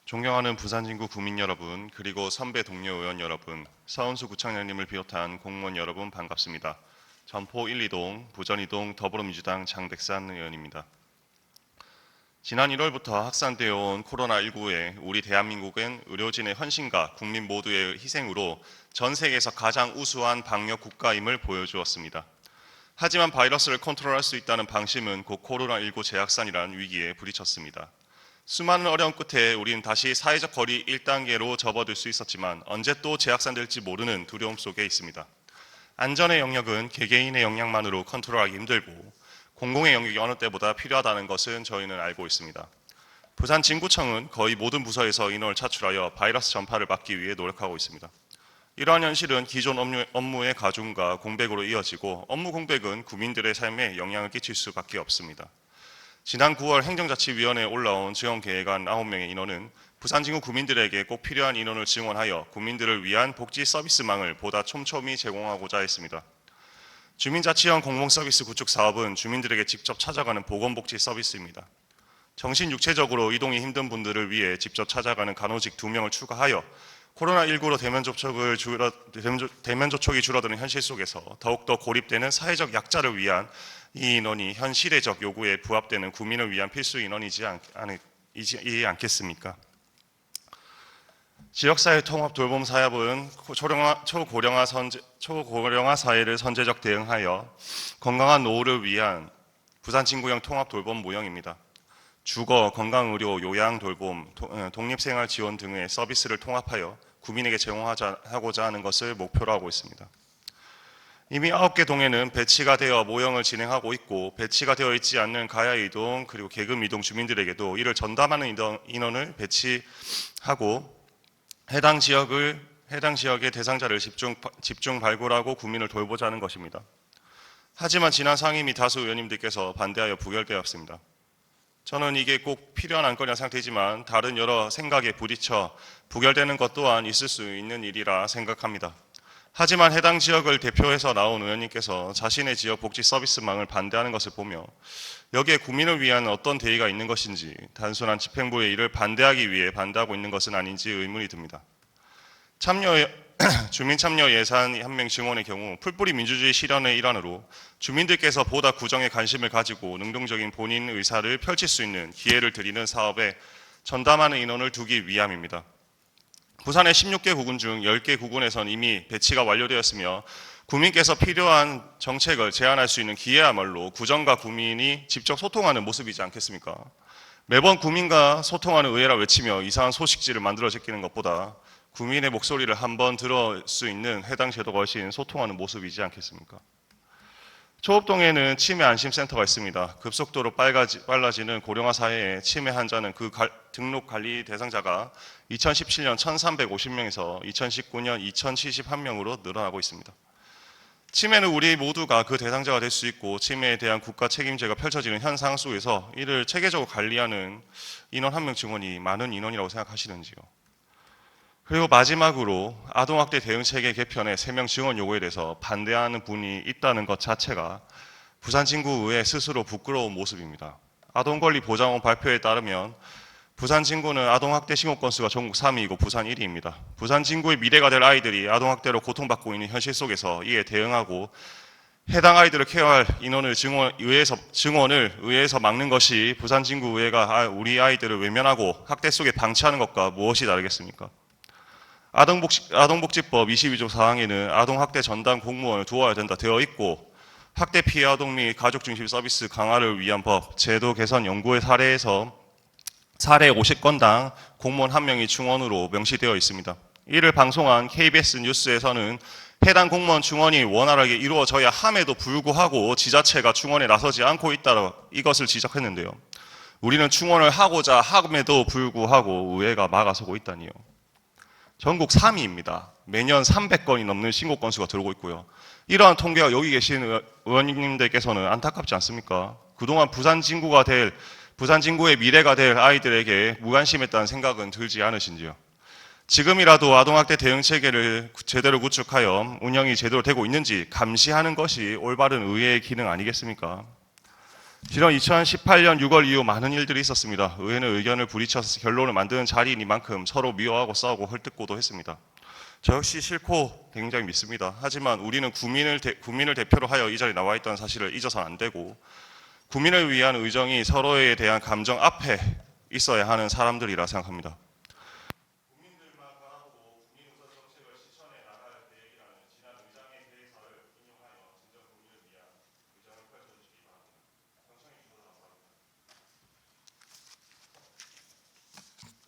존경하는 부산진구 구민 여러분, 그리고 선배 동료 의원 여러분, 서은수 구청장님을 비롯한 공무원 여러분 반갑습니다. 전포 1, 2동, 부전 2동 더불어민주당 장백산 의원입니다. 지난 1월부터 확산되어 온 코로나19에 우리 대한민국은 의료진의 헌신과 국민 모두의 희생으로 전 세계에서 가장 우수한 방역 국가임을 보여주었습니다. 하지만 바이러스를 컨트롤할 수 있다는 방심은 곧 코로나19 재확산이라는 위기에 부딪혔습니다. 수많은 어려움 끝에 우리는 다시 사회적 거리 1단계로 접어들 수 있었지만 언제 또 재확산될지 모르는 두려움 속에 있습니다. 안전의 영역은 개개인의 역량만으로 컨트롤하기 힘들고 공공의 영역이 어느 때보다 필요하다는 것은 저희는 알고 있습니다. 부산 진구청은 거의 모든 부서에서 인원을 차출하여 바이러스 전파를 막기 위해 노력하고 있습니다. 이러한 현실은 기존 업무의 가중과 공백으로 이어지고 업무 공백은 국민들의 삶에 영향을 끼칠 수밖에 없습니다. 지난 9월 행정자치위원회에 올라온 지원계획안 9명의 인원은 부산진구 구민들에게 꼭 필요한 인원을 증원하여 국민들을 위한 복지 서비스망을 보다 촘촘히 제공하고자 했습니다. 주민자치형 공공서비스 구축 사업은 주민들에게 직접 찾아가는 보건복지 서비스입니다. 정신 육체적으로 이동이 힘든 분들을 위해 직접 찾아가는 간호직 2명을 추가하여 코로나19로 대면 접촉이 줄어드는 현실 속에서 더욱더 고립되는 사회적 약자를 위한 이 인원이 현 시대적 요구에 부합되는 국민을 위한 필수 인원이지 않겠습니까? 지역사회 통합 돌봄 사업은 초고령화 사회를 선제적 대응하여 건강한 노후를 위한 부산진구형 통합 돌봄 모형입니다. 주거, 건강의료, 요양 돌봄, 독립생활 지원 등의 서비스를 통합하여 국민에게 제공하고자 하는 것을 목표로 하고 있습니다. 이미 9개 동에는 배치가 되어 모형을 진행하고 있고 배치가 되어 있지 않는 가야이동 그리고 계급이동 주민들에게도 이를 전담하는 인원을 배치하고 해당 지역의 대상자를 집중 발굴하고 국민을 돌보자는 것입니다. 하지만 지난 상임위 다수 의원님들께서 반대하여 부결되었습니다. 저는 이게 꼭 필요한 안건이라 생각되지만 다른 여러 생각에 부딪혀 부결되는 것 또한 있을 수 있는 일이라 생각합니다. 하지만 해당 지역을 대표해서 나온 의원님께서 자신의 지역 복지 서비스망을 반대하는 것을 보며 여기에 국민을 위한 어떤 대의가 있는 것인지 단순한 집행부의 일을 반대하기 위해 반대하고 있는 것은 아닌지 의문이 듭니다. 주민참여 예산 현명 증원의 경우 풀뿌리 민주주의 실현의 일환으로 주민들께서 보다 구정에 관심을 가지고 능동적인 본인 의사를 펼칠 수 있는 기회를 드리는 사업에 전담하는 인원을 두기 위함입니다. 부산의 16개 구군 중 10개 구군에선 이미 배치가 완료되었으며 국민께서 필요한 정책을 제안할 수 있는 기회야말로 구정과 국민이 직접 소통하는 모습이지 않겠습니까? 매번 국민과 소통하는 의회라 외치며 이상한 소식지를 만들어 제끼는 것보다 국민의 목소리를 한번 들을 수 있는 해당 제도가 훨씬 소통하는 모습이지 않겠습니까? 초읍동에는 치매 안심센터가 있습니다. 급속도로 빨라지는 고령화 사회에 치매 환자는 그 등록 관리 대상자가 2017년 1,350명에서 2019년 2,071명으로 늘어나고 있습니다. 치매는 우리 모두가 그 대상자가 될 수 있고 치매에 대한 국가 책임제가 펼쳐지는 현상 속에서 이를 체계적으로 관리하는 인원 한 명 증원이 많은 인원이라고 생각하시는지요? 그리고 마지막으로 아동학대 대응체계 개편의 3명 증원 요구에 대해서 반대하는 분이 있다는 것 자체가 부산진구의회 스스로 부끄러운 모습입니다. 아동권리보장원 발표에 따르면 부산진구는 아동학대 신고 건수가 전국 3위이고 부산 1위입니다. 부산진구의 미래가 될 아이들이 아동학대로 고통받고 있는 현실 속에서 이에 대응하고 해당 아이들을 케어할 인원을 증원을 의회에서 막는 것이 부산진구의회가 우리 아이들을 외면하고 학대 속에 방치하는 것과 무엇이 다르겠습니까? 아동복지법 22조 4항에는 아동학대 전담 공무원을 두어야 된다 되어 있고 학대 피해 아동 및 가족 중심 서비스 강화를 위한 법, 제도 개선 연구의 사례 50건당 공무원 1명이 충원으로 명시되어 있습니다. 이를 방송한 KBS 뉴스에서는 해당 공무원 충원이 원활하게 이루어져야 함에도 불구하고 지자체가 충원에 나서지 않고 있다 이것을 지적했는데요. 우리는 충원을 하고자 함에도 불구하고 의회가 막아서고 있다니요. 전국 3위입니다. 매년 300건이 넘는 신고 건수가 들어오고 있고요. 이러한 통계가 여기 계신 의원님들께서는 안타깝지 않습니까? 그동안 부산진구의 미래가 될 아이들에게 무관심했다는 생각은 들지 않으신지요? 지금이라도 아동학대 대응체계를 제대로 구축하여 운영이 제대로 되고 있는지 감시하는 것이 올바른 의회의 기능 아니겠습니까? 지난 2018년 6월 이후 많은 일들이 있었습니다. 의회는 의견을 부딪혀서 결론을 만드는 자리이니만큼 서로 미워하고 싸우고 헐뜯고도 했습니다. 저 역시 싫고 굉장히 믿습니다. 하지만 우리는 국민을 대표로 하여 이 자리에 나와 있다는 사실을 잊어서는 안 되고, 국민을 위한 의정이 서로에 대한 감정 앞에 있어야 하는 사람들이라 생각합니다.